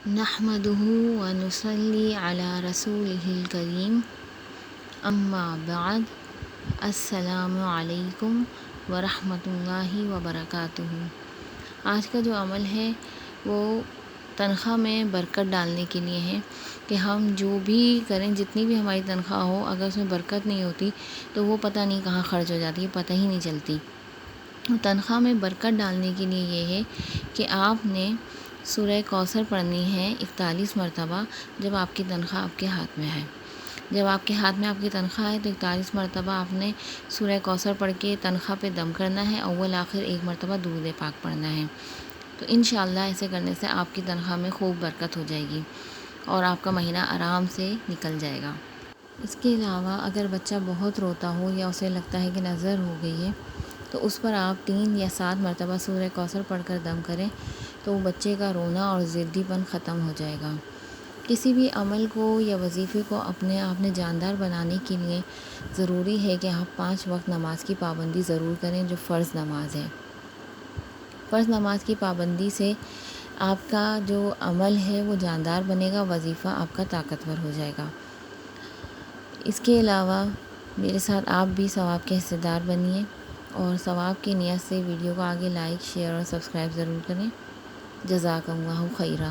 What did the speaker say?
نحمده ونصلي على رسوله الكريم اما بعد السلام علیکم ورحمۃ اللہ وبرکاتہ۔ آج کا جو عمل ہے وہ تنخواہ میں برکت ڈالنے کے لیے ہے کہ ہم جو بھی کریں، جتنی بھی ہماری تنخواہ ہو، اگر اس میں برکت نہیں ہوتی تو وہ پتہ نہیں کہاں خرچ ہو جاتی ہے، پتہ ہی نہیں چلتی۔ تنخواہ میں برکت ڈالنے کے لیے یہ ہے کہ آپ نے سورہ کوثر پڑھنی ہے 41 مرتبہ جب آپ کی تنخواہ آپ کے ہاتھ میں ہے۔ جب آپ کے ہاتھ میں آپ کی تنخواہ ہے تو 41 مرتبہ آپ نے سورہ کوثر پڑھ کے تنخواہ پہ دم کرنا ہے، اول آخر 1 مرتبہ درود پاک پڑھنا ہے۔ تو انشاءاللہ ایسے کرنے سے آپ کی تنخواہ میں خوب برکت ہو جائے گی اور آپ کا مہینہ آرام سے نکل جائے گا۔ اس کے علاوہ اگر بچہ بہت روتا ہو یا اسے لگتا ہے کہ نظر ہو گئی ہے تو اس پر آپ 3 یا 7 مرتبہ سورہ کوثر پڑھ کر دم کریں تو وہ بچے کا رونا اور ضدی پن ختم ہو جائے گا۔ کسی بھی عمل کو یا وظیفے کو اپنے آپ نے جاندار بنانے کے لیے ضروری ہے کہ آپ 5 وقت نماز کی پابندی ضرور کریں جو فرض نماز ہے۔ فرض نماز کی پابندی سے آپ کا جو عمل ہے وہ جاندار بنے گا، وظیفہ آپ کا طاقتور ہو جائے گا۔ اس کے علاوہ میرے ساتھ آپ بھی ثواب کے حصے دار بنیے اور ثواب کی نیت سے ویڈیو کو آگے لائک، شیئر اور سبسکرائب ضرور کریں۔ جزاک اللہ خیرہ۔